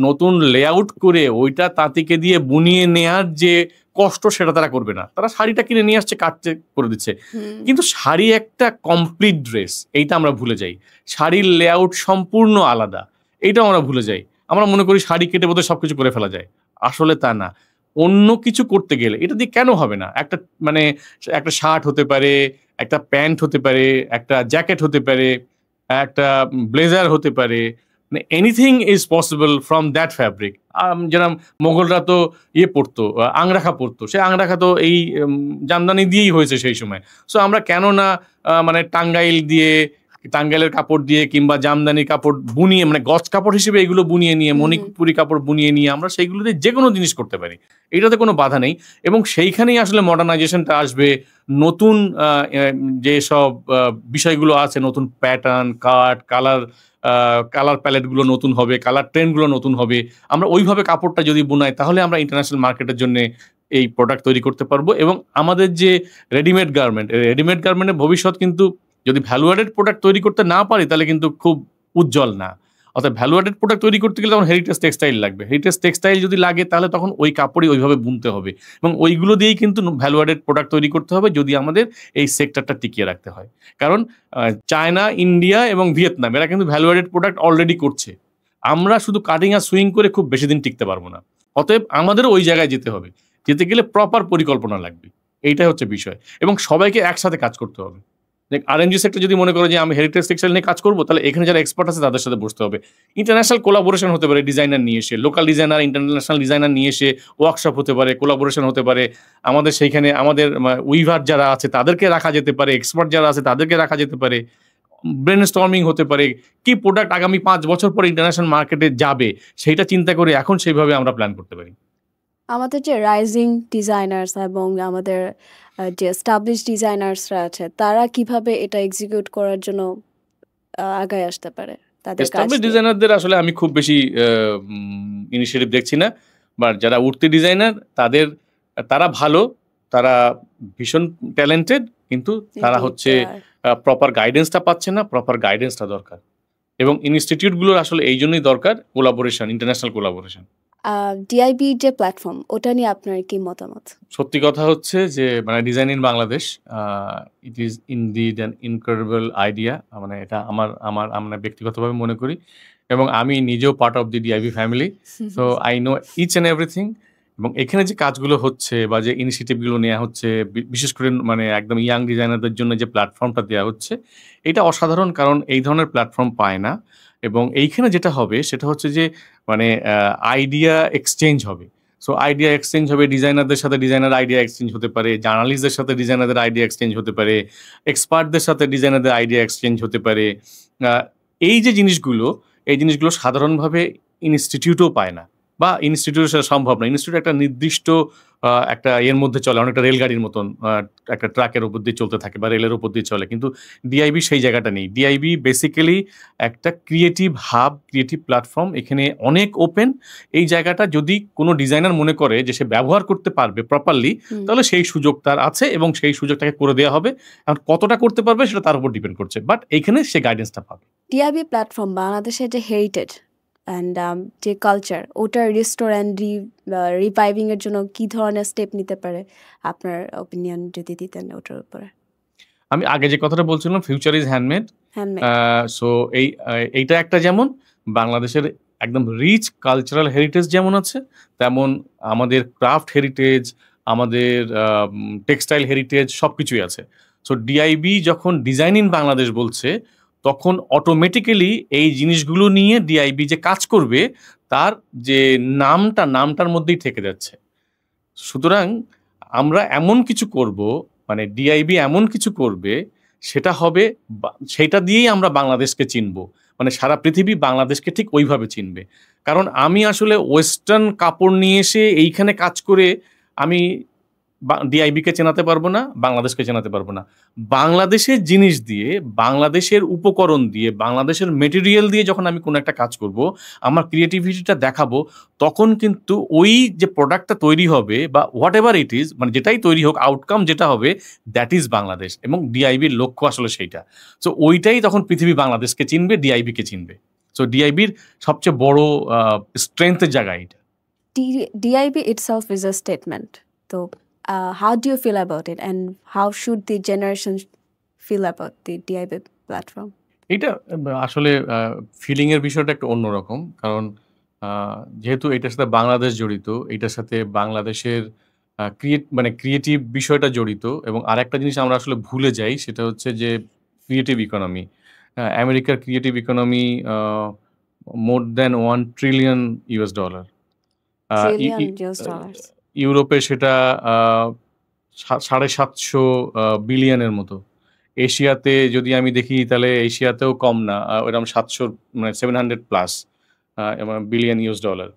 A: নতুন লেআউট করে ওইটা তাঁতিকে দিয়ে বুনিয়ে নেয়ার যে কষ্ট, সেটা তারা করবে না। তারা শাড়িটা কিনে নিয়ে আসছে, কাটতে করে দিচ্ছে। কিন্তু শাড়ি একটা কমপ্লিট ড্রেস, এইটা আমরা ভুলে যাই। শাড়ির লেআউট সম্পূর্ণ আলাদা, এইটাও আমরা ভুলে যাই। আমরা মনে করি শাড়ি কেটে বোধহয় সবকিছু করে ফেলা যায়। আসলে তা না। অন্য কিছু করতে গেলে এটা দিয়ে কেন হবে না? একটা শার্ট হতে পারে, একটা প্যান্ট হতে পারে, একটা জ্যাকেট হতে পারে, একটা ব্লেজার হতে পারে। মানে anything is possible from that fabric. যেরকম মোগলরা তো পড়তো, আংরাখা পড়তো। সে আংরাখা তো এই জামদানি দিয়েই হয়েছে সেই সময়। সো আমরা কেন না মানে টাঙ্গাইলের কাপড় দিয়ে কিংবা জামদানির কাপড় বুনিয়ে, মানে গজ কাপড় হিসেবে এগুলো বুনিয়ে নিয়ে, মণিপুরি কাপড় বুনিয়ে নিয়ে আমরা সেইগুলো দিয়ে যে কোনো জিনিস করতে পারি। এটাতে কোনো বাধা নেই। এবং সেইখানেই আসলে মডার্নাইজেশনটা আসবে। নতুন যেসব বিষয়গুলো আছে, নতুন প্যাটার্ন, কালার প্যালেটগুলো নতুন হবে, কালার ট্রেন্ডগুলো নতুন হবে। আমরা ওইভাবে কাপড়টা যদি বুনাই, তাহলে আমরা ইন্টারন্যাশনাল মার্কেটের জন্য এই প্রোডাক্ট তৈরি করতে পারবো। এবং আমাদের যে রেডিমেড গার্মেন্টের ভবিষ্যৎ কিন্তু, যদি ভ্যালু অ্যাডেড প্রোডাক্ট তৈরি করতে না পারি, তাহলে কিন্তু খুব উজ্জ্বল না। অর্থাৎ ভ্যালু অ্যাডেড প্রোডাক্ট তৈরি করতে গেলে তখন হেরিটেজ টেক্সটাইল লাগবে। হেরিটেজ টেক্সটাইল যদি লাগে, তাহলে তখন ওই কাপড়ই ওইভাবে বুনতে হবে, এবং ওইগুলো দিয়েই কিন্তু ভ্যালু অ্যাডেড প্রোডাক্ট তৈরি করতে হবে, যদি আমাদের এই সেক্টরটা টিকিয়ে রাখতে হয়। কারণ চায়না, ইন্ডিয়া এবং ভিয়েতনাম এরা কিন্তু ভ্যালু অ্যাডেড প্রোডাক্ট অলরেডি করছে। আমরা শুধু কাটিং আর সুইং করে খুব বেশি দিন টিকতে পারবো না। অতএব আমাদেরও ওই জায়গায় যেতে হবে। যেতে গেলে প্রপার পরিকল্পনা লাগবে। এইটাই হচ্ছে বিষয়, এবং সবাইকে একসাথে কাজ করতে হবে। আরএনজি সেক্টর যদি মনে করে যে আমি হেরিটেজ টেক্সটাইল নিয়ে কাজ করবো, তাহলে এখানে যারা এক্সপার্ট আছে তাদের সাথে বসতে হবে। ইন্টারন্যাশনাল কোলাবোরেশন হতে পারে, ডিজাইনার নিয়ে এসে, লোকাল ডিজাইনার, ইন্টারন্যাশনাল ডিজাইনার নিয়ে এসে ওয়ার্কশপ হতে পারে, কোলাবোরেশন হতে পারে। আমাদের সেইখানে আমাদের উইভার যারা আছে তাদেরকে রাখা যেতে পারে, এক্সপার্ট যারা আছে তাদেরকে রাখা যেতে পারে। ব্রেনস্টর্মিং হতে পারে, কি প্রোডাক্ট আগামী 5 বছর পরে ইন্টারন্যাশনাল মার্কেটে যাবে, সেইটা চিন্তা করে এখন সেইভাবে আমরা প্ল্যান করতে পারি।
B: আমাদের যে রাইজিং ডিজাইনার্স এবং আমাদের যে এস্টাবলিশ ডিজাইনার্সরা আছে, তারা কিভাবে এটা এক্সিকিউট করার জন্য আগায় আসতে পারে তাদের কাজ
A: এস্টাবলিশ
B: নিয়ে?
A: ডিজাইনারদের আসলে আমি খুব বেশি ইনিশিয়েটিভ দেখছি না। বাট যারা উঠতি ডিজাইনার, তারা ভালো, তারা ভীষণ ট্যালেন্টেড, কিন্তু তারা
B: কিন্তু
A: হচ্ছে প্রপার গাইডেন্সটা পাচ্ছে না। প্রপার গাইডেন্সটা দরকার, এবং ইনস্টিটিউটগুলোর আসলে এই জন্যই দরকার কোলাবোরেশন, ইন্টারন্যাশনাল কোলাবোরেশন।
B: ডিআইবি যে প্ল্যাটফর্ম, ওটা নিয়ে আপনার কি মতামত?
A: সত্যি কথা হচ্ছে যে মানে design in Bangladesh, it is indeed an incredible idea. মানে এটা আমরা ব্যক্তিগতভাবে মনে করি, এবং আমি নিজেও part of the DIB family. So I know each and everything. এবং এখানে যে কাজগুলো হচ্ছে বা যে ইনিশিয়েটিভগুলো নেওয়া হচ্ছে, বিশেষ করে মানে একদম ইয়াং ডিজাইনারদের জন্য যে প্ল্যাটফর্মটা দেওয়া হচ্ছে, এটা অসাধারণ। কারণ এই ধরনের প্ল্যাটফর্ম পায় না। এবং এইখানে যেটা হবে সেটা হচ্ছে যে মানে আইডিয়া এক্সচেঞ্জ হবে। সো আইডিয়া এক্সচেঞ্জ হবে, ডিজাইনারদের সাথে ডিজাইনার আইডিয়া এক্সচেঞ্জ হতে পারে, জার্নালিস্টদের সাথে ডিজাইনারদের আইডিয়া এক্সচেঞ্জ হতে পারে, এক্সপার্টদের সাথে ডিজাইনারদের আইডিয়া এক্সচেঞ্জ হতে পারে। আহ, এই যে জিনিসগুলো, এই জিনিসগুলো সাধারণভাবে ইনস্টিটিউটও পায় না, বা ইনস্টিটিউট সেটা সম্ভব না। ইনস্টিটিউট একটা নির্দিষ্ট একটা এর মধ্যে চলে, অনেকটা রেলগাড়ির মতন, একটা ট্রাকের উপর দিয়ে চলতে থাকে বা রেলের উপর দিয়ে চলে। কিন্তু ডিআইবি সেই জায়গাটা নেই। ডিআইবি বেসিক্যালি একটা ক্রিয়েটিভ হাব, ক্রিয়েটিভ প্ল্যাটফর্ম। এখানে অনেক ওপেন। এই জায়গাটা যদি কোনো ডিজাইনার মনে করে যে সে ব্যবহার করতে পারবে প্রপারলি, তাহলে সেই সুযোগ তার আছে এবং সেই সুযোগটাকে করে দেওয়া হবে। এখন কতটা করতে পারবে সেটা তার উপর ডিপেন্ড করছে, বাট এইখানে সে গাইডেন্সটা পাবে।
B: ডিআইবি প্ল্যাটফর্ম বাংলাদেশের যে হেরিটেজ অ্যান্ড যে কালচার, ওটার রিস্টোর অ্যান্ড রিভাইভিং এর জন্য কি ধরনের স্টেপ নিতে পারে, আপনার ওপিনিয়ন যদি দিতেন ওটার উপরে।
A: আমি আগে যে কথাটা বলছিলাম, future is handmade.
B: Handmade.
A: So এইটা একটা, যেমন বাংলাদেশের একদম রিচ কালচারাল হেরিটেজ যেমন আছে, তেমন আমাদের ক্রাফট হেরিটেজ, আমাদের টেক্সটাইল হেরিটেজ সব কিছুই আছে। সো ডিআইবি যখন ডিজাইন ইন বাংলাদেশ বলছে, তখন অটোমেটিক্যালি এই জিনিসগুলো নিয়ে ডিআইবি যে কাজ করবে, তার যে নামটার মধ্যেই থেকে যাচ্ছে। সুতরাং আমরা এমন কিছু করব, মানে ডিআইবি এমন কিছু করবে, সেটা হবে সেটা দিয়েই আমরা বাংলাদেশকে চিনব। মানে সারা পৃথিবী বাংলাদেশকে ঠিক ওইভাবে চিনবে। কারণ আমি আসলে ওয়েস্টার্ন কাপড় নিয়ে এসে এইখানে কাজ করে আমি ডিআইবিকে চেনাতে পারবো না, বাংলাদেশকে চেনাতে পারবো না। বাংলাদেশের জিনিস দিয়ে, বাংলাদেশের উপকরণ দিয়ে, বাংলাদেশের মেটেরিয়াল দিয়ে যখন আমি কোনো একটা কাজ করব, আমার ক্রিয়েটিভিটিটা দেখাবো, তখন কিন্তু ওই যে প্রোডাক্টটা তৈরি হবে বা হোয়াট এভার ইট ইজ, মানে যেটাই তৈরি হোক, আউটকাম যেটা হবে, দ্যাট ইজ বাংলাদেশ। এবং ডিআইবির লক্ষ্য আসলে সেইটা। সো ওইটাই তখন পৃথিবী বাংলাদেশকে চিনবে, ডিআইবিকে চিনবে। সো ডিআইবির সবচেয়ে বড় স্ট্রেংথের জায়গা এটা।
B: DIB itself is a statement. So, how do you feel about it, and how should the generation feel about the DIB platform?
A: এটা আসলে ফিলিং এর বিষয়টা একটু অন্যরকম। কারণ যেহেতু এটার সাথে বাংলাদেশ জড়িত, এটার সাথে বাংলাদেশের মানে ক্রিয়েটিভ বিষয়টা জড়িত, এবং আরেকটা জিনিস আমরা আসলে ভুলে যাই, সেটা হচ্ছে যে ক্রিয়েটিভ ইকোনমি। আমেরিকার creative economy more than $1 trillion.
B: Trillion US dollars.
A: ইউরোপে সেটা 750 বিলিয়নের মতো। এশিয়াতে যদি আমি দেখি, তাহলে এশিয়াতেও কম না, ওইরকম 700, মানে 700+ বিলিয়ন $।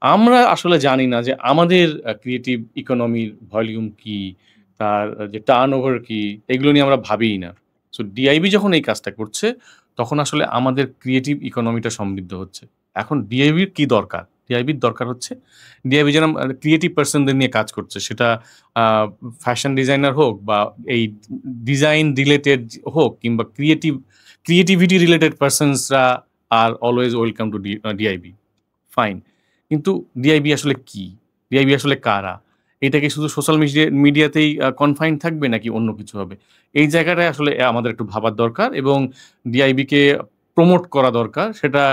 A: আমরা আসলে জানি না যে আমাদের ক্রিয়েটিভ ইকোনমির ভলিউম কি, তার যে টার্নওভার কি, এগুলো নিয়ে আমরা ভাবিই না। সো ডিআইবি যখন এই কাজটা করছে, তখন আসলে আমাদের ক্রিয়েটিভ ইকোনমিটা সমৃদ্ধ হচ্ছে। এখন ডিআইবির কি দরকার? ডিআইবির দরকার হচ্ছে, ডিআইবি যেন ক্রিয়েটিভ পার্সনদের নিয়ে কাজ করছে, সেটা ফ্যাশন ডিজাইনার হোক, বা এই ডিজাইন রিলেটেড হোক, কিংবা ক্রিয়েটিভিটি রিলেটেড পার্সনসরা আর always welcome to DIB. Fine. কিন্তু ডিআইবি আসলে কি? ডিআইবি আসলে কারা? এটা কি শুধু সোশ্যাল মিডিয়াতেই কনফাইন থাকবে, নাকি অন্য কিছু হবে? এই জায়গাটায় আসলে আমাদের একটু ভাবার দরকার, এবং ডিআইবিকে প্রমোট করা দরকার। সেটা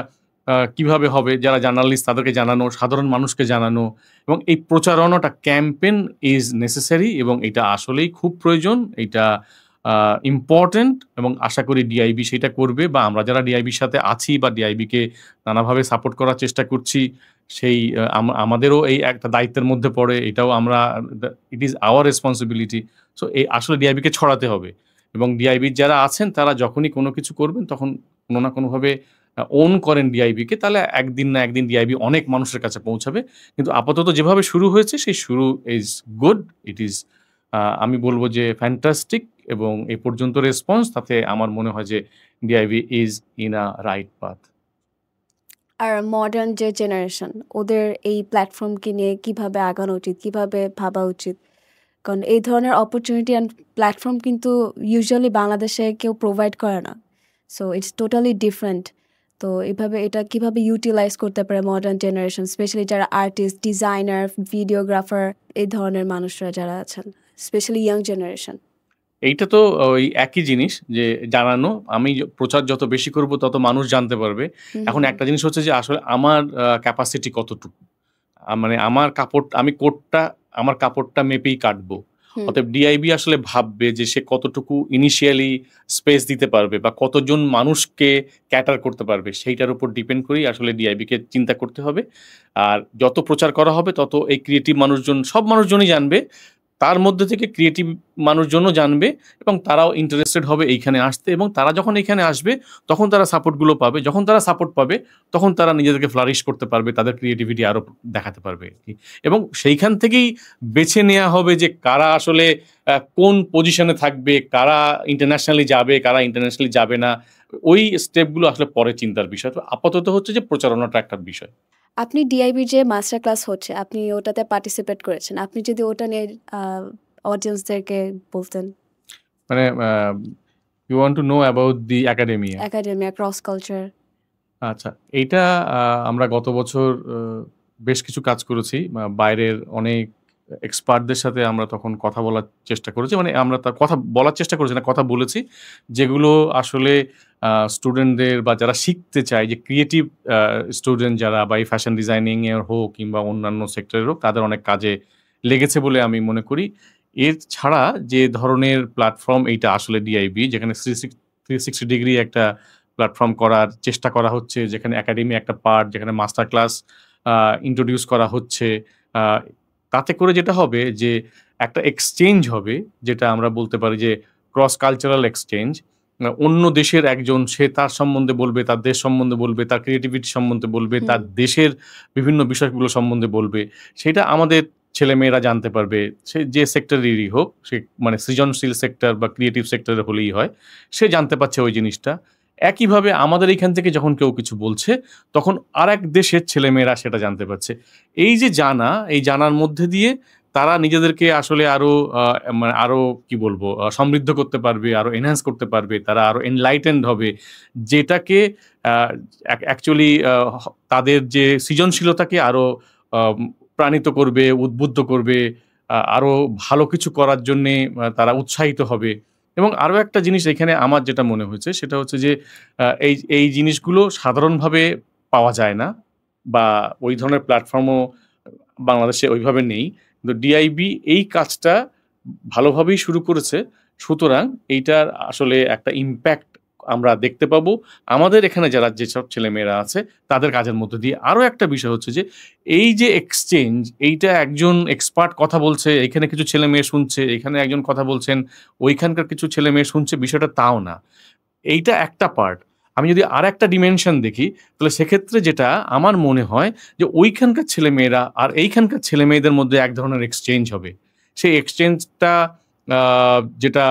A: কিভাবে হবে? যারা জার্নালিস্ট তাদেরকে জানানো, সাধারণ মানুষকে জানানো, এবং এই প্রচারণাটা, ক্যাম্পেইন ইজ নেসেসারি, এবং এটা আসলেই খুব প্রয়োজন। এটা ইম্পর্টেন্ট, এবং আশা করি ডিআইবি সেটা করবে, বা আমরা যারা ডিআইবির সাথে আছি বা ডিআইবিকে নানাভাবে সাপোর্ট করার চেষ্টা করছি, সেই আমাদেরও এই একটা দায়িত্বের মধ্যে পড়ে। এটাও আমরা, it is our responsibility. So এই আসলে ডিআইবিকে ছড়াতে হবে, এবং ডিআইবির যারা আছেন তারা যখনই কোনো কিছু করবেন, তখন কোনো না কোনোভাবে ওন করেন ডিআইবিকে, তাহলে একদিন না একদিন ডিআইবি অনেক মানুষের কাছে পৌঁছাবে। কিন্তু আপাতত যেভাবে শুরু হয়েছে, সেই শুরু ইজ গুড, ইট ইজ, আমি বলবো যে ফ্যান্টাস্টিক, এবং এই পর্যন্ত রেসপন্স, তাতে আমার মনে হয় যে DIB is in a right path.
B: আর মডার্ন যে জেনারেশন, ওদের এই প্ল্যাটফর্মকে নিয়ে কিভাবে আগানো উচিত, কিভাবে ভাবা উচিত? কারণ এই ধরনের অপরচুনিটি অ্যান্ড প্ল্যাটফর্ম কিন্তু ইউজুয়ালি বাংলাদেশে কেউ প্রোভাইড করে না। So it's totally different. তো এইভাবে এটা কিভাবে ইউটিলাইজ করতে পারে মডার্ন জেনারেশন, স্পেশালি যারা আর্টিস্ট, ডিজাইনার, ভিডিওগ্রাফার, এই ধরনের মানুষরা যারা আছেন, স্পেশালি ইয়াং জেনারেশন?
A: এইটা তো ওই একই জিনিস, যে জানানো। আমি প্রচার যত বেশি করব, তত মানুষ জানতে পারবে। এখন একটা জিনিস হচ্ছে যে আসলে আমার ক্যাপাসিটি কতটুকু। মানে আমার কাপড়টা মেপেই কাটবো।
B: হুম।
A: অতএব ডিআইবি আসলে ভাববে যে সে কতটুকু ইনিশিয়ালি স্পেস দিতে পারবে বা কতজন মানুষকে ক্যাটার করতে পারবে সেইটার উপর ডিপেন্ড করেই আসলে ডিআইবিকে চিন্তা করতে হবে। আর যত প্রচার করা হবে তত এই ক্রিয়েটিভ মানুষজন, সব মানুষজনই জানবে। তার মধ্যে থেকে ক্রিয়েটিভ মানুষজনও জানবে এবং তারাও ইন্টারেস্টেড হবে এইখানে আসতে, এবং তারা যখন এইখানে আসবে তখন তারা সাপোর্টগুলো পাবে। যখন তারা সাপোর্ট পাবে তখন তারা নিজেদেরকে ফ্লারিশ করতে পারবে, তাদের ক্রিয়েটিভিটি আরো দেখাতে পারবে আরকি। এবং সেইখান থেকেই বেছে নেয়া হবে যে কারা আসলে কোন পজিশনে থাকবে, কারা ইন্টারন্যাশনালি যাবে, কারা ইন্টারন্যাশনালি যাবে না। ওই স্টেপগুলো আসলে পরে চিন্তার বিষয়। তো আপাতত হচ্ছে যে প্রচারণাটা একটা বিষয়।
B: আপনি ডিআইবি যে মাস্টার ক্লাস হচ্ছে, আপনি ওটাতে পার্টিসিপেট করেছেন। আপনি যদি ওটা নিয়ে অডিয়েন্সদেরকে বলতেন।
A: মানে you want to know about the academia?
B: Academia, cross culture.
A: আচ্ছা, এইটা আমরা গত বছর বেশ কিছু কাজ করেছি। বাইরের অনেক এক্সপার্টদের সাথে আমরা তখন কথা বলার চেষ্টা করেছি। মানে আমরা তার কথা বলার চেষ্টা করেছি না, কথা বলেছি। যেগুলো আসলে স্টুডেন্টদের বা যারা শিখতে চায়, যে ক্রিয়েটিভ স্টুডেন্ট যারা বা এই ফ্যাশন ডিজাইনিং এর হোক কিংবা অন্যান্য সেক্টরের হোক, তাদের অনেক কাজে লেগেছে বলে আমি মনে করি। এর ছাড়া যে ধরনের প্ল্যাটফর্ম এইটা আসলে ডিআইবি, যেখানে 360 ডিগ্রি একটা প্ল্যাটফর্ম করার চেষ্টা করা হচ্ছে, যেখানে একাডেমি একটা পার্ট, যেখানে মাস্টার ক্লাস ইন্ট্রোডিউস করা হচ্ছে। আ তাতে করে যেটা হবে যে একটা এক্সচেঞ্জ হবে, যেটা আমরা বলতে পারি যে ক্রস কালচারাল এক্সচেঞ্জ। অন্য দেশের একজন সে তার সম্বন্ধে বলবে, তার দেশ সম্বন্ধে বলবে, তার ক্রিয়েটিভিটি সম্বন্ধে বলবে,
B: হুম।
A: তার দেশের বিভিন্ন বিষয়গুলো সম্বন্ধে বলবে। সেটা আমাদের ছেলেমেয়েরা জানতে পারবে। সে যে সেক্টরেরই হোক, সে মানে সৃজনশীল সেক্টর বা ক্রিয়েটিভ সেক্টরে হলেই হয়। সে জানতে পারছে ওই জিনিসটা। একইভাবে আমাদের এইখান থেকে যখন কেউ কিছু বলছে, তখন আরেক দেশের ছেলেমেয়েরা সেটা জানতে পারছে। এই যে জানা, এই জানার মধ্যে দিয়ে তারা নিজেদেরকে আসলে আরো মানে আরো কি বলবো? সমৃদ্ধ করতে পারবে, আরো এনহ্যান্স করতে পারবে। তারা আরো এনলাইটেনড হবে। যেটাকে আ অ্যাকচুয়ালি তাদের যে সৃজনশীলতাকে আরো আম প্রাণিত করবে, উদ্বুদ্ধ করবে। আরো ভালো কিছু করার জন্যে তারা উৎসাহিত হবে। এবং আরো একটা জিনিস এখানে আমার যেটা মনে হয়েছে সেটা হচ্ছে যে এই জিনিসগুলো সাধারণভাবে পাওয়া যায় না, বা ওই ধরনের প্ল্যাটফর্মও বাংলাদেশে ওইভাবে নেই। কিন্তু ডিআইবি এই কাজটা ভালোভাবেই শুরু করেছে। সুতরাং এইটার আসলে একটা ইমপ্যাক্ট আমরা দেখতে পাবো। আমাদের এখানে যারা যেসব ছেলেমেয়েরা আছে তাদের কাজের মধ্য দিয়ে। আরো একটা বিষয় হচ্ছে যে এই যে এক্সচেঞ্জ, এইটা একজন এক্সপার্ট কথা বলছে, এখানে কিছু ছেলেমেয়ে শুনছে, এখানে একজন কথা বলছেন, ওইখানকার কিছু ছেলেমেয়ে শুনছে, বিষয়টা তাও না। এইটা একটা পার্ট। আমি যদি আরেকটা ডিমেনশন দেখি, তাহলে সেক্ষেত্রে যেটা আমার মনে হয় যে ওইখানকার ছেলেমেয়েরা আর এইখানকার ছেলেমেয়েদের মধ্যে এক ধরনের এক্সচেঞ্জ হবে। সেই এক্সচেঞ্জটা আ যেটা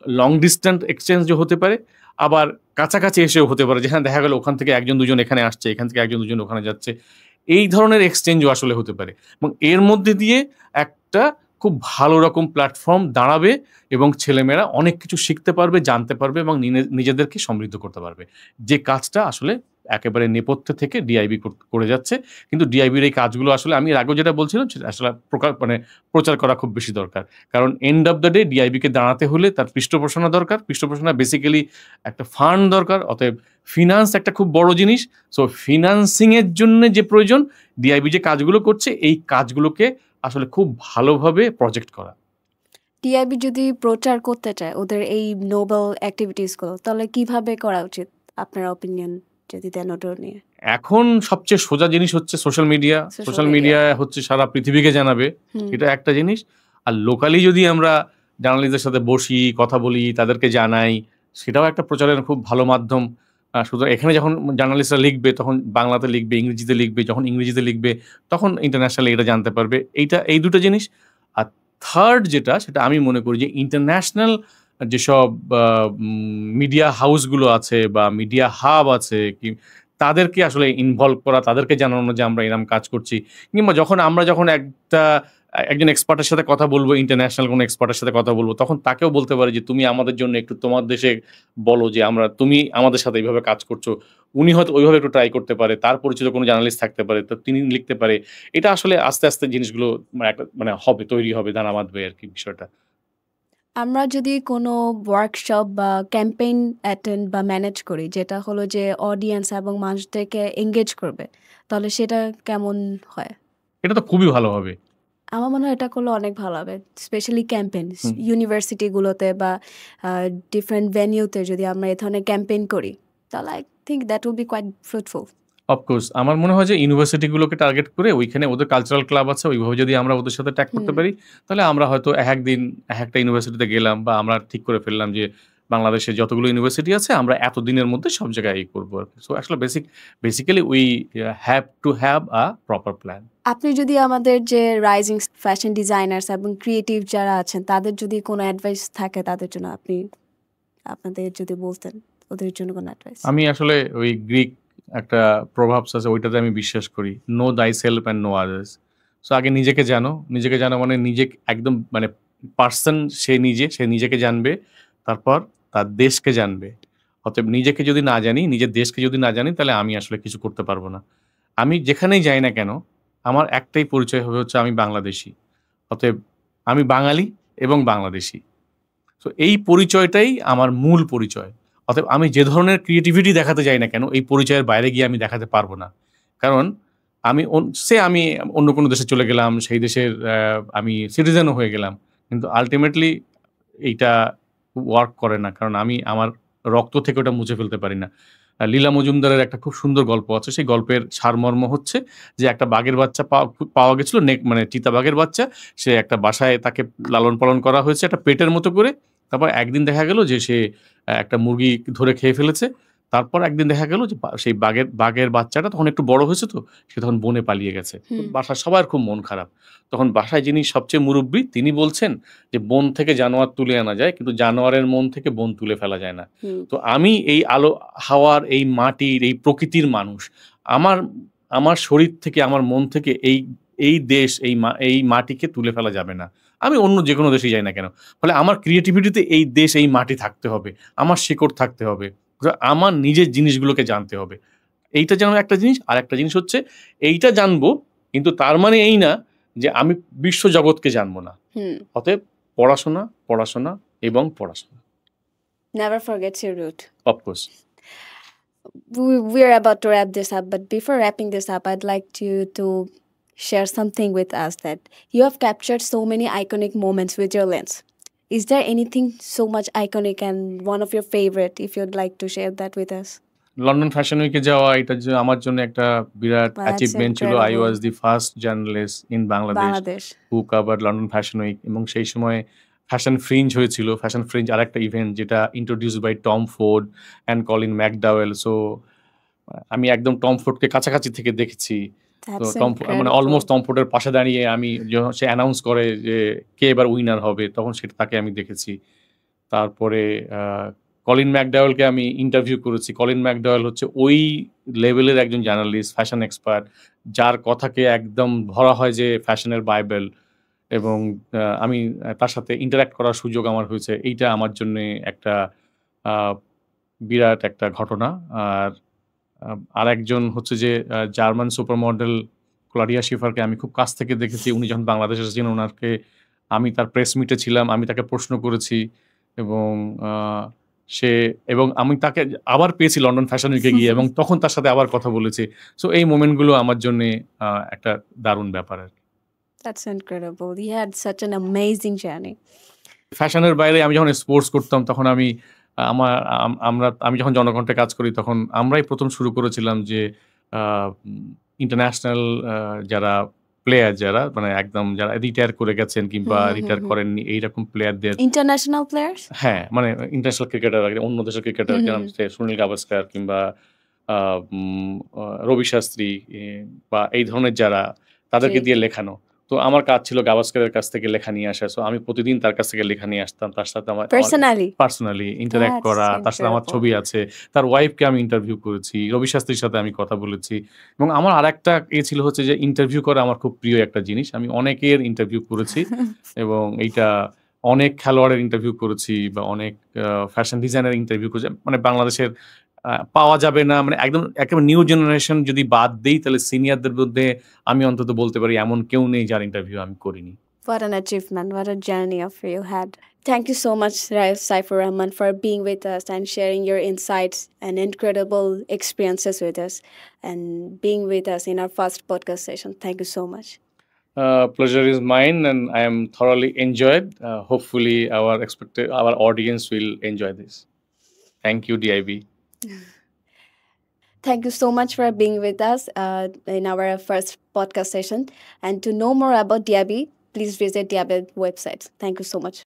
A: লং ডিসট্যান্স এক্সচেঞ্জও হতে পারে, আবার কাছাকাছি এসেও হতে পারে। যেখানে দেখা গেল ওখান থেকে ১ জন ২ জন এখানে আসছে, এখান থেকে ১ জন ২ জন ওখানে যাচ্ছে। এই ধরনের এক্সচেঞ্জও আসলে হতে পারে। এবং এর মধ্যে দিয়ে একটা খুব ভালো রকম প্ল্যাটফর্ম দাঁড়াবে এবং ছেলেমেয়েরা অনেক কিছু শিখতে পারবে, জানতে পারবে এবং নিজেদেরকে সমৃদ্ধ করতে পারবে। যে কাজটা আসলে একেবারে নেপথ্যে থেকে ডিআইবি করে যাচ্ছে। কিন্তু ডিআইবির এই কাজগুলো আসলে আমি এর আগেও যেটা বলছিলাম সেটা আসলে মানে প্রচার করা খুব বেশি দরকার। কারণ এন্ড অফ দ্য ডে ডিআইবিকে দাঁড়াতে হলে তার পৃষ্ঠপোষণা দরকার। পৃষ্ঠপোষণা বেসিক্যালি একটা ফান্ড দরকার। অতএব ফিন্যান্স একটা খুব বড় জিনিস। সো ফিন্যান্সিং এর জন্যে যে প্রয়োজন, ডিআইবি যে কাজগুলো করছে এই কাজগুলোকে আসলে খুব ভালোভাবে প্রজেক্ট করা।
B: ডিআইবি যদি প্রচার করতে চায় ওদের এই নোবেল অ্যাক্টিভিটিসগুলো, তাহলে কিভাবে করা উচিত? আপনার অপিনিয়ন যদি দেন ওটা নিয়ে।
A: এখন সবচেয়ে সোজা জিনিস হচ্ছে social media.
B: Social
A: social
B: media.
A: Media হচ্ছে সারা পৃথিবীকে জানাবে।
B: হুম।
A: এটা একটা জিনিস। আর লোকালি যদি আমরা জার্নালিস্টদের সাথে বসি, কথা বলি, তাদেরকে জানাই, সেটাও একটা প্রচারের খুব ভালো মাধ্যম। সুতরাং এখানে যখন জার্নালিস্টরা লিখবে তখন বাংলাতে লিখবে, ইংরেজিতে লিখবে। যখন ইংরেজিতে লিখবে তখন ইন্টারন্যাশনালি এটা জানতে পারবে। এই ২ টো জিনিস। আর থার্ড যেটা সেটা আমি মনে করি যে ইন্টারন্যাশনাল যেসব আ মিডিয়া হাউসগুলো আছে বা মিডিয়া হাব আছে তাদেরকে আসলে ইনভলভ করা, তাদেরকে জানানো যে আমরা এরকম কাজ করছি। কিংবা যখন একজন এক্সপার্টের সাথে কথা বলবো, ইন্টারন্যাশনাল কোনো এক্সপার্টের সাথে কথা বলবো, তখন তাকেও বলতে পারি যে, "তুমি আমাদের জন্য একটু তোমার দেশে বলো যে তুমি আমাদের সাথে এইভাবে কাজ করছো।" উনি হয়তো ওইভাবে একটু ট্রাই করতে পারে। তার পরিচিত কোনো জার্নালিস্ট থাকতে পারে। তো তিনি লিখতে পারে। এটা আসলে আস্তে, আস্তে জিনিসগুলো মানে হবে, তৈরি হবে, দানা বাঁধবে আরকি বিষয়টা।
B: আমরা যদি কোনো ওয়ার্কশপ বা ক্যাম্পেইন অ্যাটেন্ড বা ম্যানেজ করি, যেটা হলো যে অডিয়েন্স এবং মানুষদেরকে এনগেজ করবে, তাহলে সেটা কেমন হয়?
A: এটা তো খুবই ভালো হবে।
B: আমার মনে হয় এটা করলে অনেক ভালো হবে, স্পেশালি ক্যাম্পেইন
A: হুম।
B: ইউনিভার্সিটিগুলোতে বা ডিফারেন্ট ভেনিউতে যদি আমরা এই ধরনের ক্যাম্পেইন করি, তাহলে I think that will be quite fruitful.
A: Of course আমার মনে হয় যে ইউনিভার্সিটিগুলোকে টার্গেট করে ওইখানে ওদের কালচারাল ক্লাব আছে, ওইভাবে যদি আমরা ওদের সাথে ট্যাগ করতে
B: হুম
A: পারি, তাহলে আমরা হয়তো এক দিন একটা ইউনিভার্সিটিতে গেলাম, বা আমরা ঠিক করে ফেললাম যে বাংলাদেশে যতগুলো ইউনিভার্সিটি আছে আমরা এত দিনের মধ্যে সব জায়গায় করবো আর কি। সো আসলে basically we have to have a proper plan.
B: আপনি যদি আমাদের যে রাইজিং ফ্যাশন ডিজাইনার্স এবং ক্রিয়েটিভ যারা আছেন তাদের যদি কোনো অ্যাডভাইস থাকে তাদের জন্য আপনি আপনাদের যদি বলতেন ওদের জন্য কোনো অ্যাডভাইস।
A: আমি আসলে ওই গ্রিক একটা প্রভাবস আছে, ওইটাতে আমি বিশ্বাস করি, know thy self and know others. So আগে নিজেকে জানো, নিজেকে জানো মানে নিজে একদম মানে পার্সন, সে নিজেকে জানবে, তারপর তার দেশকে জানবে। অতএব নিজেকে যদি না জানি, নিজের দেশকে যদি না জানি, তাহলে আমি আসলে কিছু করতে পারবো না। আমি যেখানেই যাই না কেন, আমার একটাই পরিচয় হবে, হচ্ছে আমি বাংলাদেশী। অতএব আমি বাঙালি এবং বাংলাদেশী। সো এই পরিচয়টাই আমার মূল পরিচয়। অতএব আমি যে ধরনের ক্রিয়েটিভিটি দেখাতে যাই না কেন, এই পরিচয়ের বাইরে গিয়ে আমি দেখাতে পারবো না। কারণ আমি অন্য কোনো দেশে চলে গেলাম, সেই দেশের আমি সিটিজেনও হয়ে গেলাম। কিন্তু আল্টিমেটলি এইটা ওয়ার্ক করে না। কারণ আমি আমার রক্ত থেকে ওটা মুছে ফেলতে পারি না। লীলা মজুমদারের একটা খুব সুন্দর গল্প আছে। সেই গল্পের সারমর্ম হচ্ছে যে একটা বাঘের বাচ্চা পাওয়া গেছিল, মানে চিতাবাঘের বাচ্চা। সে একটা বাসায় তাকে লালন-পালন করা হয়েছে একটা পেটের মতো করে। তারপর একদিন দেখা গেল যে সে একটা মুরগি ধরে খেয়ে ফেলেছে। তারপর একদিন দেখা গেল যে সেই বাঘের বাচ্চাটা তখন একটু বড় হয়েছে তো, সে তখন বনে পালিয়ে গেছে। তো
B: হুম
A: বাসার সবার খুব মন খারাপ। তখন বাসায় যিনি সবচেয়ে মুরুব্বি তিনি বলছেন যে, "বন থেকে জানোয়ার তুলে আনা যায়, কিন্তু জানোয়ারের মন থেকে বন তুলে ফেলা যায় না।"
B: হুম
A: তো আমি এই আলো, হাওয়ার, এই মাটির, এই প্রকৃতির মানুষ। আমার আমার শরীর থেকে, আমার মন থেকে এই দেশ, এই মাটিকে তুলে ফেলা যাবে না। আমি অন্য যেকোনো দেশেই যাই না কেন। ফলে আমার ক্রিয়েটিভিটিতে এই দেশ, এই মাটি থাকতে হবে। আমার শিকড় থাকতে হবে। আমার নিজের জিনিসগুলোকে জানতে হবে। এইটা যেমন একটা জিনিস, আরেকটা জিনিস হচ্ছে এইটা জানবো, কিন্তু তার মানে এই না যে আমি বিশ্বজগৎকে জানবো না।
B: হুম
A: অতএব পড়াশোনা, পড়াশোনা এবং পড়াশোনা।
B: Never forget your root.
A: Of course.
B: We're about to wrap this up, but before wrapping this up, I'd like you to share something with us that you have captured so many iconic moments with your lens. Is there anything so much iconic and one of your favorite, if you'd like to share that with us?
A: London fashion উইকে যাওয়া, এটা যে আমার জন্য একটা বিরাট
B: Well, that's
A: অ্যাচিভমেন্ট ছিল। I
B: incredible.
A: Was the first journalist in Bangladesh
B: Bangladesh.
A: Who covered London fashion week. এবং সেই সময় ফ্যাশন ফ্রিঞ্জ হয়েছিল। ফ্যাশন ফ্রিঞ্জ আরেকটা ইভেন্ট যেটা introduced by Tom Ford and Colin McDowell. So আমি একদম টম ফোর্ডকে কাছাকাছি থেকে দেখেছি। তো
B: That's
A: মানে অলমোস্ট
B: incredible.
A: টম ফোর্ডের পাশে দাঁড়িয়ে আমি যখন সে অ্যানাউন্স করে যে কে এবার উইনার হবে, তখন তাকে আমি দেখেছি। তারপরে কলিন ম্যাকডাওয়েলকে আমি ইন্টারভিউ করেছি। কলিন ম্যাকডাওয়েল হচ্ছে ওই লেভেলের একজন জার্নালিস্ট, ফ্যাশন এক্সপার্ট, যার কথাকে একদম ধরা হয় যে ফ্যাশনের বাইবেল। এবং আমি তার সাথে ইন্টারঅ্যাক্ট করার সুযোগ আমার হয়েছে। এইটা আমার জন্যে একটা আ বিরাট একটা ঘটনা। আর আরেকজন হচ্ছে যে জার্মান সুপার মডেল ক্লডিয়া শিফারকে আমি খুব কাছ থেকে দেখেছি। উনি যখন বাংলাদেশে এসেছিলেন, আমি তার প্রেস মিটে ছিলাম। আমি তাকে প্রশ্ন করেছি এবং আ সে এবং আমি তাকে আবার পেয়েছি লন্ডন ফ্যাশন উইকে গিয়ে, এবং তখন তার সাথে আবার কথা বলেছি। সো এই মোমেন্ট গুলো আমার জন্যে একটা দারুণ ব্যাপার আরকি।
B: That's incredible. You had such an amazing journey.
A: ফ্যাশনের বাইরে আমি যখন স্পোর্টস করতাম, তখন আমি আমি যখন জনকণ্ঠে কাজ করি, তখন আমরাই ১ম শুরু করেছিলাম যে আ ইন্টারন্যাশনাল যারা প্লেয়ার, যারা মানে একদম যারা রিটায়ার করে গেছেন কিংবা
B: হুম হুম
A: রিটায়ার
B: হুম
A: করেননি, এইরকম প্লেয়ারদের,
B: International players?
A: হ্যাঁ, মানে ইন্টারন্যাশনাল ক্রিকেটার, অন্য দেশের ক্রিকেটার
B: হুম হুম
A: যেমন সুনীল গাভাস্কার কিংবা আ উম আ রবি শাস্ত্রী, বা এই ধরনের যারা,
B: জি
A: তাদেরকে দিয়ে
B: জি
A: লেখানো। তো আমার কাজ ছিল গাভাস্কারের কাছ থেকে লেখা নিয়ে আসা। সো আমি প্রতিদিন তার কাছ থেকে লেখা নিয়ে আসতাম। তার সাথে আমার আমার
B: Personally?
A: পার্সোনালি ইন্টারেক্ট
B: That's
A: করা, তার সাথে আমার
B: incredible.
A: ছবি আছে। তার ওয়াইফকে আমি ইন্টারভিউ করেছি। রবি শাস্ত্রীর সাথে আমি কথা বলেছি। এবং আমার আরেকটা ছিল হচ্ছে যে ইন্টারভিউ করা আমার খুব প্রিয় একটা জিনিস। আমি অনেকের ইন্টারভিউ করেছি এবং এইটা অনেক খেলোয়াড়ের ইন্টারভিউ করেছি, বা অনেক ফ্যাশন ডিজাইনার ইন্টারভিউ করেছি। মানে বাংলাদেশের পাওয়া যাবে না, মানে একদম একেবারে নিউ জেনারেশন যদি বাদ দেই, তাহলে সিনিয়রদের মধ্যে আমি অন্তত বলতে পারি এমন কেউ নেই যার ইন্টারভিউ আমি করিনি।
B: What an achievement, what a journey of you had. Thank you so much, Saifur Rahman, for being with us and sharing your insights and incredible experiences with us and being with us in our first podcast session. Thank you so much.
A: Pleasure is mine, and I am thoroughly enjoyed. Hopefully, our audience will enjoy this. Thank you, DIB.
B: Thank you so much for being with us in our first podcast session. And to know more about Diaby, please visit Diaby website. Thank you so much.